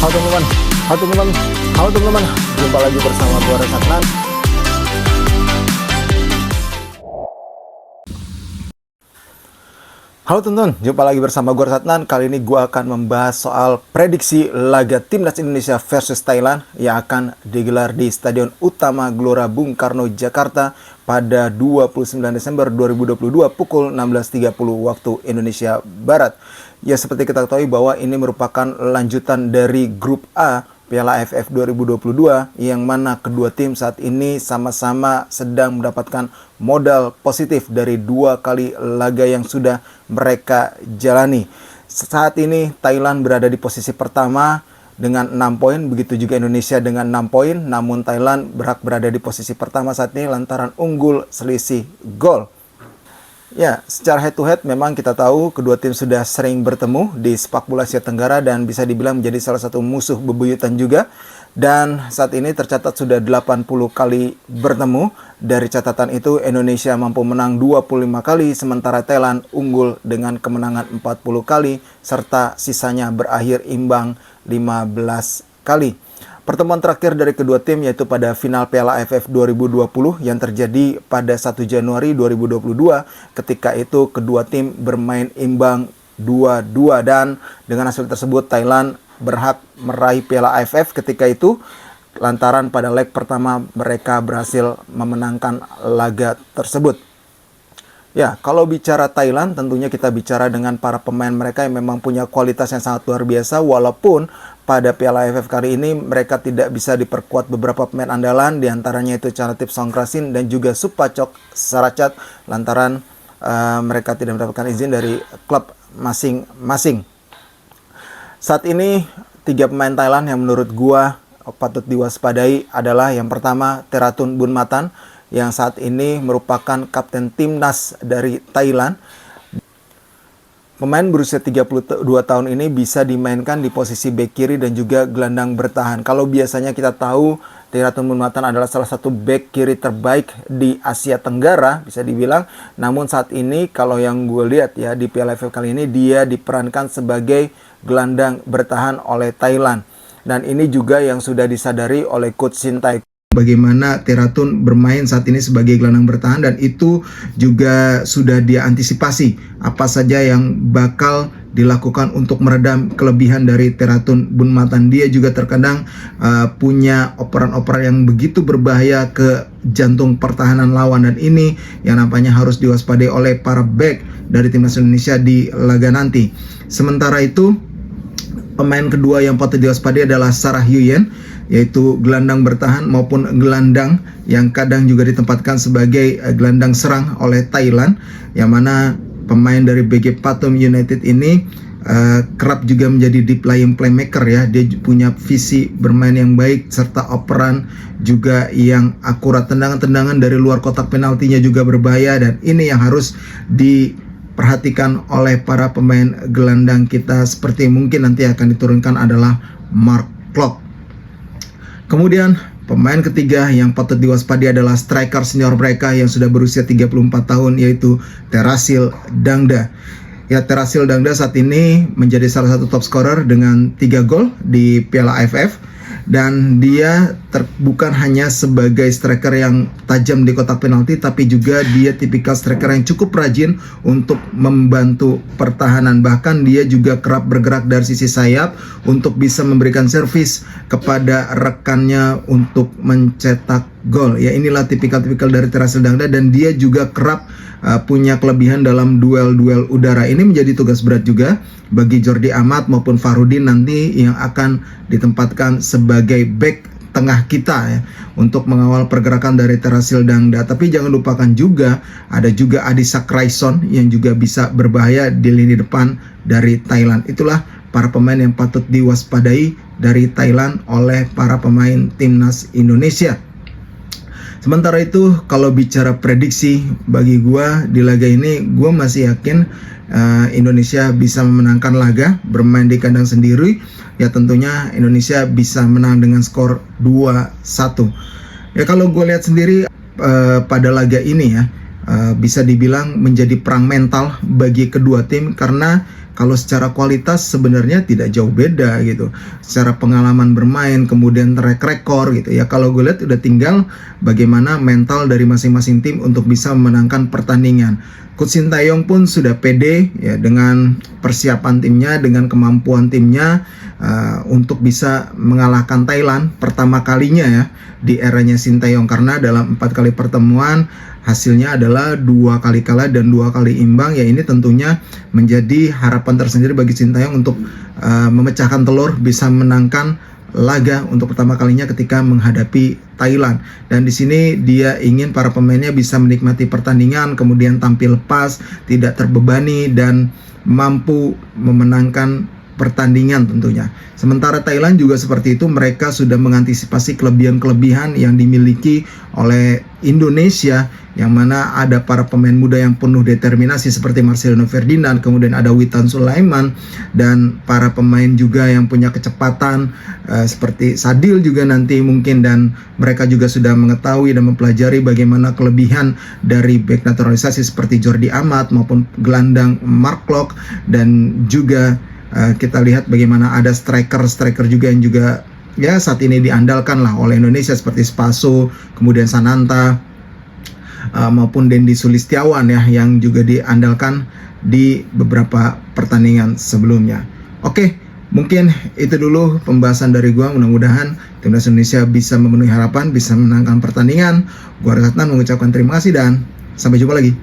Halo teman-teman, halo teman-teman, halo teman-teman. Jumpa lagi bersama gue Resatnan. Halo teman-teman, jumpa lagi bersama gue Resatnan. Kali ini gue akan membahas soal prediksi laga Timnas Indonesia versus Thailand yang akan digelar di Stadion Utama Gelora Bung Karno, Jakarta pada 29 Desember 2022 pukul 16.30 waktu Indonesia Barat. Ya, seperti kita ketahui bahwa ini merupakan lanjutan dari grup A Piala AFF 2022 yang mana kedua tim saat ini sama-sama sedang mendapatkan modal positif dari 2 kali laga yang sudah mereka jalani. Saat ini Thailand berada di posisi pertama dengan 6 poin, begitu juga Indonesia dengan 6 poin, namun Thailand berhak berada di posisi pertama saat ini lantaran unggul selisih gol. Ya, secara head to head memang kita tahu kedua tim sudah sering bertemu di sepak bola Asia Tenggara dan bisa dibilang menjadi salah satu musuh bebuyutan juga. Dan saat ini tercatat sudah 80 kali bertemu. Dari catatan itu Indonesia mampu menang 25 kali sementara Thailand unggul dengan kemenangan 40 kali serta sisanya berakhir imbang 15 kali. Pertemuan terakhir dari kedua tim yaitu pada final Piala AFF 2020 yang terjadi pada 1 Januari 2022. Ketika itu kedua tim bermain imbang 2-2 dan dengan hasil tersebut Thailand berhak meraih Piala AFF ketika itu lantaran pada leg pertama mereka berhasil memenangkan laga tersebut. Ya, kalau bicara Thailand tentunya kita bicara dengan para pemain mereka yang memang punya kualitas yang sangat luar biasa, walaupun pada Piala AFF kali ini mereka tidak bisa diperkuat beberapa pemain andalan, diantaranya itu Chanatip Songkrasin dan juga Supachok Saracat lantaran mereka tidak mendapatkan izin dari klub masing-masing. Saat ini 3 pemain Thailand yang menurut gua patut diwaspadai adalah yang pertama Teratun Bunmatan yang saat ini merupakan kapten timnas dari Thailand. Pemain berusia 32 tahun ini bisa dimainkan di posisi bek kiri dan juga gelandang bertahan. Kalau biasanya kita tahu Teratun Bunmatan adalah salah satu bek kiri terbaik di Asia Tenggara, bisa dibilang. Namun saat ini kalau yang gue lihat ya di Piala AFF kali ini dia diperankan sebagai gelandang bertahan oleh Thailand. Dan ini juga yang sudah disadari oleh Coach Shin Tae bagaimana Teratun bermain saat ini sebagai gelandang bertahan dan itu juga sudah dia antisipasi apa saja yang bakal dilakukan untuk meredam kelebihan dari Teratun Bunmatan. Dia juga terkadang punya operan-operan yang begitu berbahaya ke jantung pertahanan lawan dan ini yang nampaknya harus diwaspadai oleh para back dari timnas Indonesia di laga nanti. Sementara itu pemain kedua yang patut diwaspadai adalah Sarah Hyuyen, yaitu gelandang bertahan maupun gelandang yang kadang juga ditempatkan sebagai gelandang serang oleh Thailand, yang mana pemain dari BG Pathum United ini kerap juga menjadi deep lying playmaker ya. Dia punya visi bermain yang baik serta operan juga yang akurat. Tendangan-tendangan dari luar kotak penaltinya juga berbahaya dan ini yang harus diperhatikan oleh para pemain gelandang kita. Seperti mungkin nanti akan diturunkan adalah Mark Klok. Kemudian pemain ketiga yang patut diwaspadai adalah striker senior mereka yang sudah berusia 34 tahun yaitu Terasil Dangda. Ya, Terasil Dangda saat ini menjadi salah satu top scorer dengan 3 gol di Piala AFF dan dia bukan hanya sebagai striker yang tajam di kotak penalti tapi juga dia tipikal striker yang cukup rajin untuk membantu pertahanan. Bahkan dia juga kerap bergerak dari sisi sayap untuk bisa memberikan servis kepada rekannya untuk mencetak gol. Ya, inilah tipikal-tipikal dari Terasil Dangda dan dia juga kerap punya kelebihan dalam duel-duel udara. Ini menjadi tugas berat juga bagi Jordi Amat maupun Farudin nanti yang akan ditempatkan sebagai back tengah kita ya, untuk mengawal pergerakan dari Terasil Dangda. Tapi jangan lupakan juga ada juga Adisa Kraison yang juga bisa berbahaya di lini depan dari Thailand. Itulah para pemain yang patut diwaspadai dari Thailand oleh para pemain timnas Indonesia. Sementara itu kalau bicara prediksi bagi gua di laga ini, gua masih yakin Indonesia bisa memenangkan laga bermain di kandang sendiri. Ya tentunya Indonesia bisa menang dengan skor 2-1. Ya kalau gue lihat sendiri pada laga ini ya bisa dibilang menjadi perang mental bagi kedua tim karena Kalau secara kualitas sebenarnya tidak jauh beda gitu. Secara pengalaman bermain, kemudian track record gitu ya. Kalau gue lihat udah tinggal bagaimana mental dari masing-masing tim untuk bisa memenangkan pertandingan. Coach Sintayong pun sudah pede ya dengan persiapan timnya, dengan kemampuan timnya untuk bisa mengalahkan Thailand pertama kalinya ya di eranya Sintayong, karena dalam 4 kali pertemuan hasilnya adalah 2 kali kalah dan 2 kali imbang. Ya ini tentunya menjadi harapan tersendiri bagi Sintayong untuk memecahkan telur, bisa menangkan laga untuk pertama kalinya ketika menghadapi Thailand. Dan di sini dia ingin para pemainnya bisa menikmati pertandingan, kemudian tampil pas, tidak terbebani dan mampu memenangkan pertandingan tentunya. Sementara Thailand juga seperti itu, mereka sudah mengantisipasi kelebihan-kelebihan yang dimiliki oleh Indonesia, yang mana ada para pemain muda yang penuh determinasi seperti Marcelino Ferdinand, kemudian ada Witan Sulaiman, dan para pemain juga yang punya kecepatan seperti Sadil juga nanti mungkin, dan mereka juga sudah mengetahui dan mempelajari bagaimana kelebihan dari bek naturalisasi seperti Jordi Amat maupun gelandang Mark Klok, dan juga kita lihat bagaimana ada striker juga yang juga ya saat ini diandalkan lah oleh Indonesia seperti Spaso, kemudian Sananta, maupun Dendi Sulistiawan ya, yang juga diandalkan di beberapa pertandingan sebelumnya. Oke, mungkin itu dulu pembahasan dari gua. Mudah-mudahan timnas Indonesia bisa memenuhi harapan, bisa menangkan pertandingan. Gua Ratnan mengucapkan terima kasih dan sampai jumpa lagi.